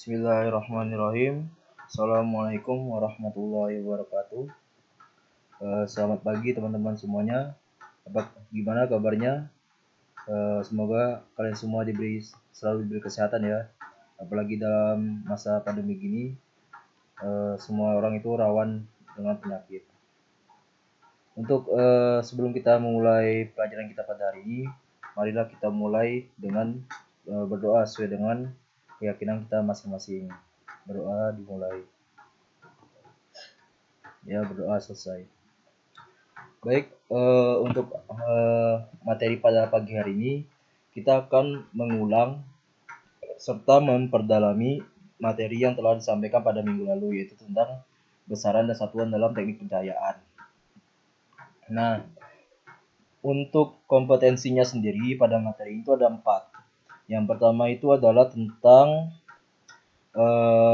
Bismillahirrahmanirrahim. Assalamualaikum warahmatullahi wabarakatuh. Selamat pagi teman-teman semuanya. Gimana kabarnya? Semoga kalian semua selalu diberi kesehatan ya. Apalagi dalam masa pandemi gini, semua orang itu rawan dengan penyakit. Untuk sebelum kita memulai pelajaran kita pada hari ini, marilah kita mulai dengan berdoa sesuai dengan keyakinan kita masing-masing. Berdoa dimulai. Ya, berdoa selesai. Baik, untuk materi pada pagi hari ini kita akan mengulang serta memperdalami materi yang telah disampaikan pada minggu lalu, yaitu tentang besaran dan satuan dalam teknik pencahayaan. Nah, untuk kompetensinya sendiri pada materi itu ada 4. Yang pertama itu adalah tentang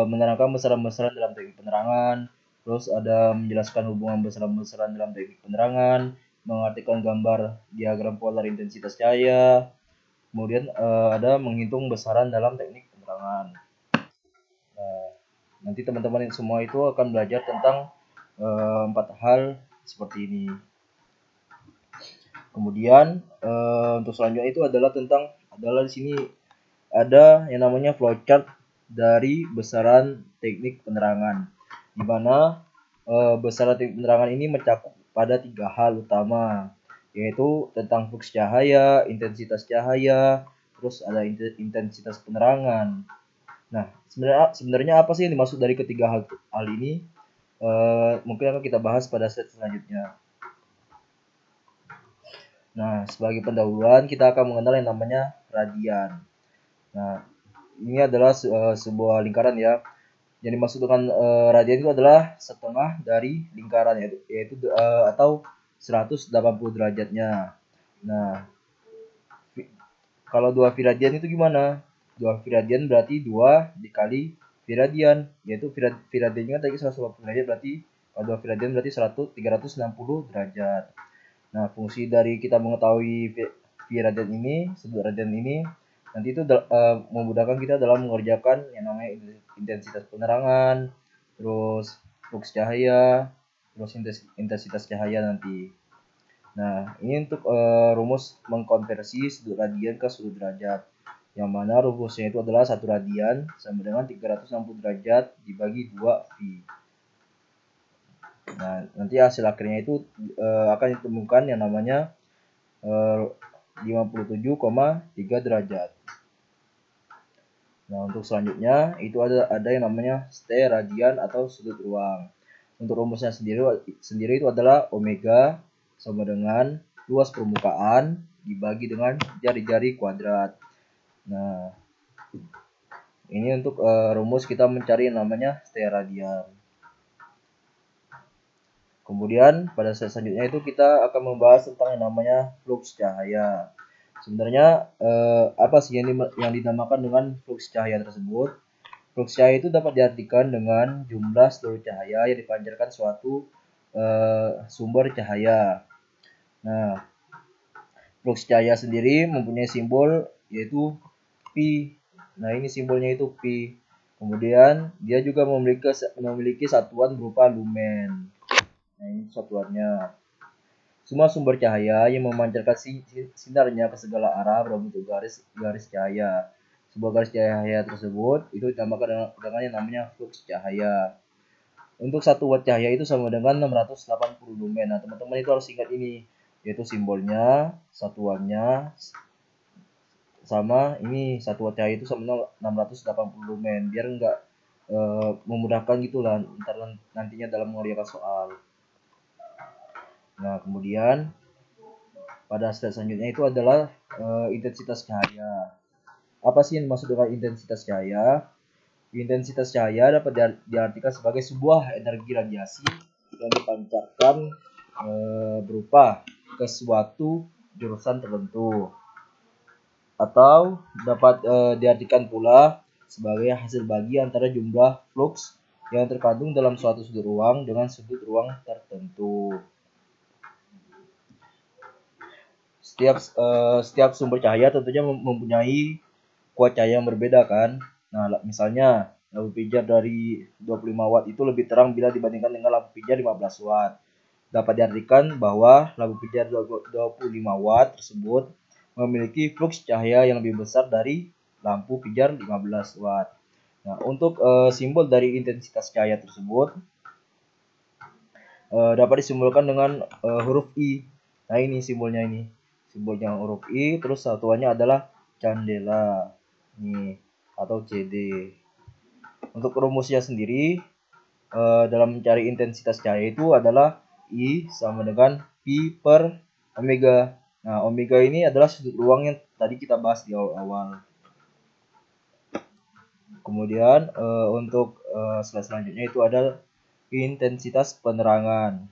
menerangkan besaran-besaran dalam teknik penerangan, terus ada menjelaskan hubungan besaran-besaran dalam teknik penerangan, mengartikan gambar diagram polar intensitas cahaya, kemudian ada menghitung besaran dalam teknik penerangan. Nah, nanti teman-teman semua itu akan belajar tentang 4 hal seperti ini. Kemudian untuk selanjutnya itu adalah di sini ada yang namanya flowchart dari besaran teknik penerangan, di mana besaran teknik penerangan ini mencakup pada 3 hal utama, yaitu tentang flux cahaya, intensitas cahaya, terus ada intensitas penerangan. Nah, sebenarnya apa sih yang dimaksud dari ketiga hal ini? Mungkin akan kita bahas pada slide selanjutnya. Nah, sebagai pendahuluan kita akan mengenal yang namanya radian. Nah, ini adalah sebuah lingkaran ya. Yang dimaksud dengan radian itu adalah setengah dari lingkaran, yaitu atau 180 derajatnya. Nah, kalau 2 V radian itu gimana? 2 V radian berarti 2 dikali V radian, yaitu V radiannya tadi 180 derajat, berarti kalau 2 V radian berarti 360 derajat. Nah, fungsi dari kita mengetahui V radian ini, sudut radian ini, nanti itu memudahkan kita dalam mengerjakan yang namanya intensitas penerangan, terus flux cahaya, terus intensitas cahaya nanti. Nah, ini untuk rumus mengkonversi sudut radian ke sudut derajat, yang mana rumusnya itu adalah 1 radian sama dengan 360 derajat dibagi 2 V. Nah, nanti hasil akhirnya itu akan ditemukan yang namanya 57,3 derajat. Nah, untuk selanjutnya itu ada yang namanya steradian atau sudut ruang. Untuk rumusnya sendiri itu adalah omega sama dengan luas permukaan dibagi dengan jari-jari kuadrat. Nah, ini untuk rumus kita mencari yang namanya steradian. Kemudian pada slide selanjutnya itu kita akan membahas tentang yang namanya flux cahaya. Sebenarnya apa sih yang dinamakan dengan flux cahaya tersebut? Flux cahaya itu dapat diartikan dengan jumlah seluruh cahaya yang dipancarkan suatu sumber cahaya. Nah, flux cahaya sendiri mempunyai simbol yaitu Pi. Nah, ini simbolnya itu Pi. Kemudian dia juga memiliki satuan berupa lumen. Nah, ini satuannya. Semua sumber cahaya yang memancarkan sinarnya ke segala arah berbentuk garis cahaya. Sebuah garis cahaya tersebut itu ditambahkan dengan yang namanya flux cahaya. Untuk 1 watt cahaya itu sama dengan 680 lumen. Nah, teman-teman itu harus ingat ini, yaitu simbolnya, satuannya, sama ini 1 watt cahaya itu sama dengan 680 lumen. Biar enggak memudahkan gitulah nantinya dalam mengerjakan soal. Nah, kemudian pada slide selanjutnya itu adalah intensitas cahaya. Apa sih yang dimaksud dengan intensitas cahaya? Intensitas cahaya dapat diartikan sebagai sebuah energi radiasi yang dipancarkan berupa ke suatu jurusan tertentu, atau dapat diartikan pula sebagai hasil bagi antara jumlah flux yang terkandung dalam suatu sudut ruang dengan sudut ruang tertentu. Setiap sumber cahaya tentunya mempunyai kuat cahaya yang berbeda kan. Nah, misalnya lampu pijar dari 25 watt itu lebih terang bila dibandingkan dengan lampu pijar 15 watt. Dapat diartikan bahwa lampu pijar 25 watt tersebut memiliki flux cahaya yang lebih besar dari lampu pijar 15 watt. Nah, untuk simbol dari intensitas cahaya tersebut dapat disimbolkan dengan huruf I. Nah, ini simbolnya ini. Simbolnya huruf I, terus satuannya adalah candela. Nih, atau CD. Untuk rumusnya sendiri dalam mencari intensitas cahaya itu adalah I sama dengan P per omega. Nah, omega ini adalah sudut ruang yang tadi kita bahas di awal-awal. Kemudian untuk slide selanjutnya itu adalah intensitas penerangan.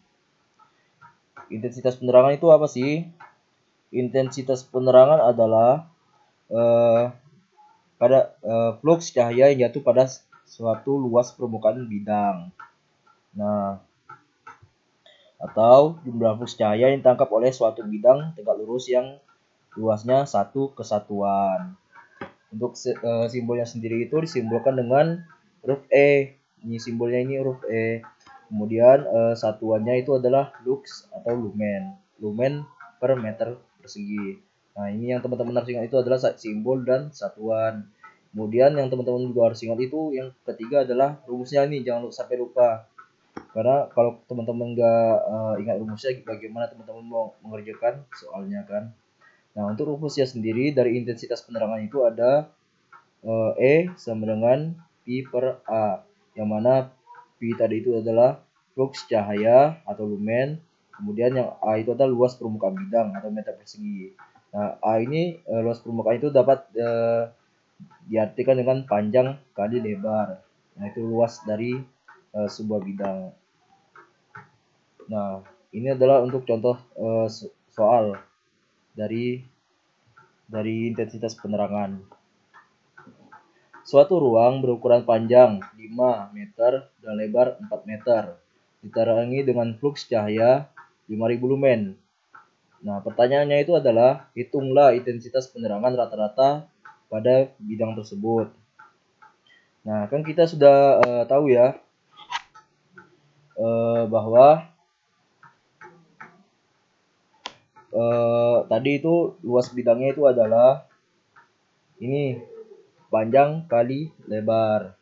Intensitas penerangan itu apa sih? Intensitas penerangan adalah flux cahaya yang jatuh pada suatu luas permukaan bidang. Nah, atau jumlah flux cahaya yang ditangkap oleh suatu bidang tegak lurus yang luasnya satu kesatuan. Untuk simbolnya sendiri itu disimbolkan dengan huruf E. Ini simbolnya ini huruf E. Kemudian satuannya itu adalah lux atau lumen. Lumen per meter persegi. Nah, ini yang teman-teman harus ingat itu adalah simbol dan satuan. Kemudian yang teman-teman juga harus ingat itu yang ketiga adalah rumusnya ini, jangan sampai lupa. Karena kalau teman-teman nggak ingat rumusnya, bagaimana teman-teman mau mengerjakan soalnya kan. Nah, untuk rumusnya sendiri dari intensitas penerangan itu ada E sama dengan Pi per A, yang mana Pi tadi itu adalah flux cahaya atau lumen, kemudian yang A itu adalah luas permukaan bidang atau meter persegi. Nah, A ini luas permukaan itu dapat diartikan dengan panjang kali lebar. Nah, itu luas dari sebuah bidang. Nah, ini adalah untuk contoh soal dari intensitas penerangan. Suatu ruang berukuran panjang 5 meter dan lebar 4 meter, diterangi dengan flux cahaya 5000 lumen. Nah, pertanyaannya itu adalah, hitunglah intensitas penerangan rata-rata pada bidang tersebut. Nah, kan kita sudah tahu ya bahwa tadi itu luas bidangnya itu adalah ini panjang kali lebar.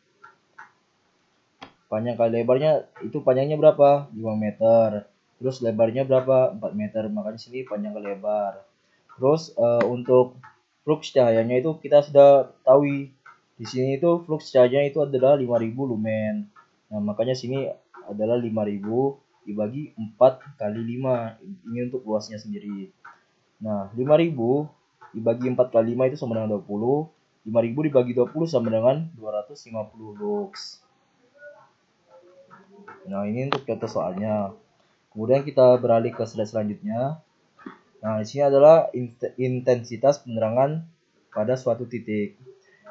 Panjang kali lebarnya itu panjangnya berapa? 5 meter. Terus lebarnya berapa? 4 meter. Makanya sini panjang kali lebar. Terus untuk flux cahayanya itu kita sudah tahu. Di sini itu flux cahayanya itu adalah 5000 lumen. Nah, makanya sini adalah 5000 dibagi 4 kali 5. Ini untuk luasnya sendiri. Nah, 5000 dibagi 4 kali 5 itu sama dengan 20. 5000 dibagi 20 sama dengan 250 lux. Nah, ini untuk contoh soalnya. Kemudian kita beralih ke slide selanjutnya. Nah, di sini adalah intensitas penerangan pada suatu titik.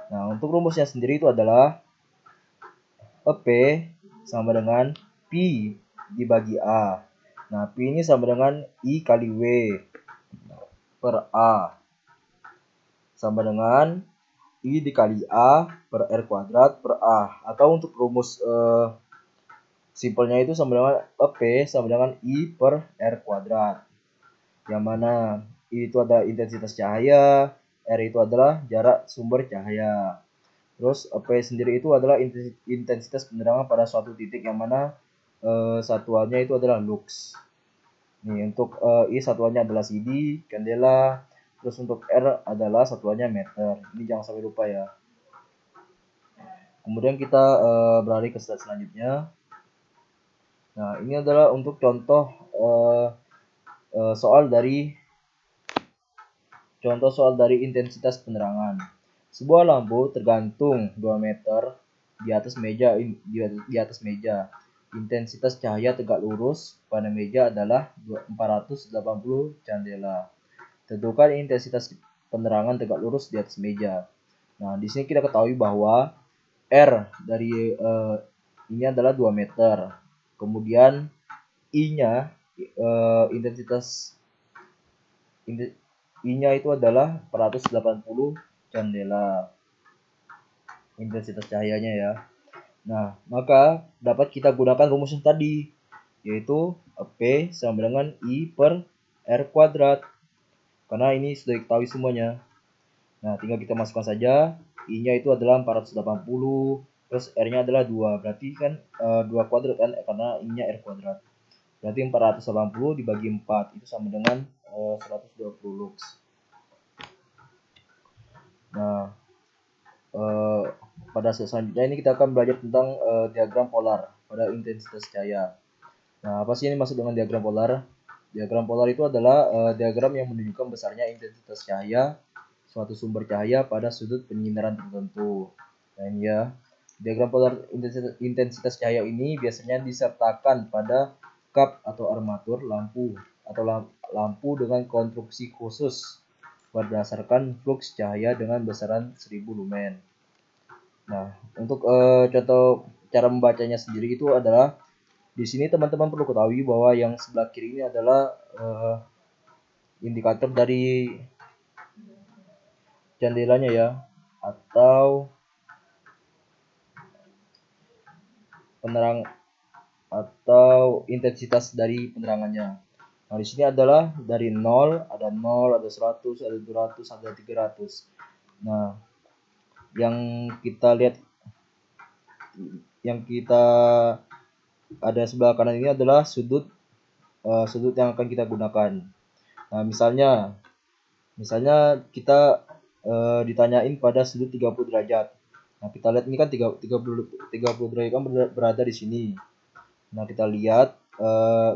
Nah, untuk rumusnya sendiri itu adalah EP sama dengan P dibagi A. Nah, P ini sama dengan I kali W per A. Sama dengan I dikali A per R kuadrat per A. Atau untuk rumus simpelnya itu sama dengan EP sama dengan I per R kuadrat. Yang mana I itu ada intensitas cahaya, R itu adalah jarak sumber cahaya. Terus EP sendiri itu adalah intensitas penerangan pada suatu titik, yang mana satuannya itu adalah lux. Nih, untuk I satuannya adalah CD, candela. Terus untuk R adalah satuannya meter. Ini jangan sampai lupa ya. Kemudian kita beralih ke slide selanjutnya. Nah, ini adalah untuk contoh soal dari intensitas penerangan. Sebuah lampu tergantung 2 meter di atas meja. Intensitas cahaya tegak lurus pada meja adalah 480 candela. Tentukan intensitas penerangan tegak lurus di atas meja. Nah, di sini kita ketahui bahwa R dari ini adalah 2 meter. Kemudian I-nya I-nya itu adalah 480 candela. Intensitas cahayanya ya. Nah, maka dapat kita gunakan rumus yang tadi, yaitu P sama dengan I per R kuadrat. Karena ini sudah diketahui semuanya. Nah, tinggal kita masukkan saja. I-nya itu adalah 480, terus R-nya adalah 2. Berarti kan 2 kuadrat kan, karena I-nya R kuadrat. Berarti 480 dibagi 4, itu sama dengan 120 lux. Nah, pada selanjutnya ini kita akan belajar tentang diagram polar pada intensitas cahaya. Nah, apa sih ini maksud dengan diagram polar? Diagram polar itu adalah diagram yang menunjukkan besarnya intensitas cahaya suatu sumber cahaya pada sudut penyinaran tertentu. Nah, ini ya. Diagram polar intensitas cahaya ini biasanya disertakan pada kap atau armatur lampu atau lampu dengan konstruksi khusus berdasarkan flux cahaya dengan besaran 1000 lumen. Nah, untuk contoh cara membacanya sendiri itu adalah di sini teman-teman perlu ketahui bahwa yang sebelah kiri ini adalah indikator dari jandelanya ya, atau penerang atau intensitas dari penerangannya. Nah, di sini adalah dari 0, ada 100, ada 200, ada 300. Nah, yang kita lihat ada sebelah kanan ini adalah sudut yang akan kita gunakan. Nah, misalnya kita ditanyain pada sudut 30 derajat. Nah, kita lihat ini kan 30 derajat kan berada di sini. Nah, kita lihat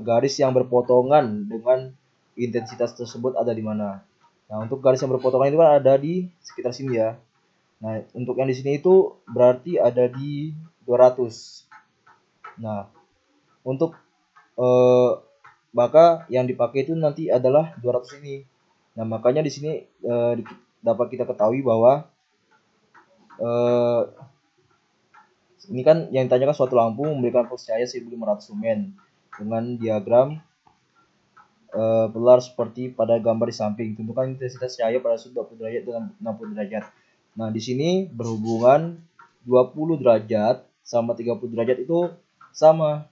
garis yang berpotongan dengan intensitas tersebut ada di mana. Nah, untuk garis yang berpotongan itu kan ada di sekitar sini ya. Nah, untuk yang di sini itu berarti ada di 200. Nah, untuk maka yang dipakai itu nanti adalah 200 ini. Nah, makanya di sini dapat kita ketahui bahwa ini kan yang ditanyakan suatu lampu memberikan flux cahaya 1500 lumen dengan diagram polar seperti pada gambar di samping. Tentukan intensitas cahaya pada sudut 20 derajat dengan 60 derajat. Nah, di sini berhubungan 20 derajat sama 30 derajat itu sama.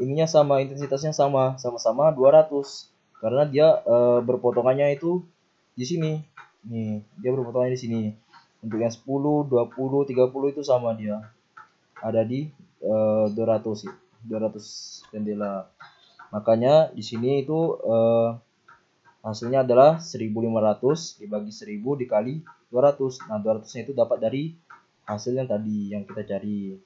Ininya sama, intensitasnya sama-sama 200. Karena dia berpotongannya itu di sini. Nih, dia berpotongannya di sini. Untuk yang 10, 20, 30 itu sama dia. Ada di 200 candela. Makanya di sini itu hasilnya adalah 1500 dibagi 1000 dikali 200. Nah, 200-nya itu dapat dari hasil yang tadi yang kita cari.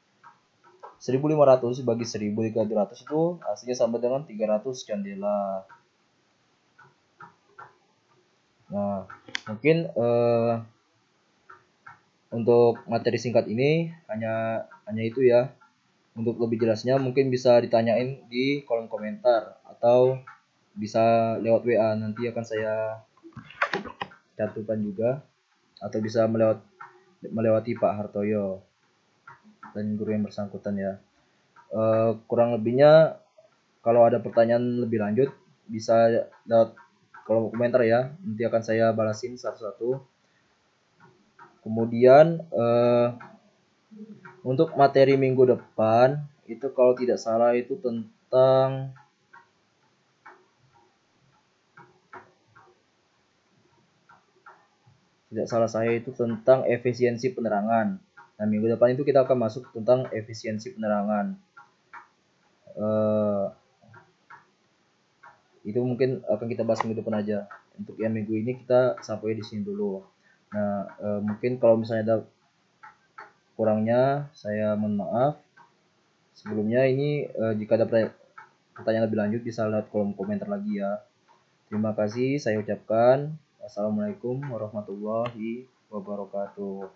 1500 dibagi 1000 dikali 200 itu hasilnya sama dengan 300 candela. Nah, mungkin untuk materi singkat ini hanya itu ya. Untuk lebih jelasnya mungkin bisa ditanyain di kolom komentar atau bisa lewat WA, nanti akan saya cantumkan juga, atau bisa melewati Pak Hartoyo dan guru yang bersangkutan ya. Kurang lebihnya kalau ada pertanyaan lebih lanjut bisa lewat kolom komentar ya, nanti akan saya balasin satu-satu. Kemudian untuk materi minggu depan itu kalau tidak salah itu tentang efisiensi penerangan. Nah, minggu depan itu kita akan masuk tentang efisiensi penerangan. Itu mungkin akan kita bahas minggu depan aja. Untuk yang minggu ini kita sampai di sini dulu. Nah, mungkin kalau misalnya ada kurangnya saya mohon maaf. Sebelumnya ini jika ada pertanyaan lebih lanjut bisa lihat kolom komentar lagi ya. Terima kasih saya ucapkan. Assalamualaikum warahmatullahi wabarakatuh.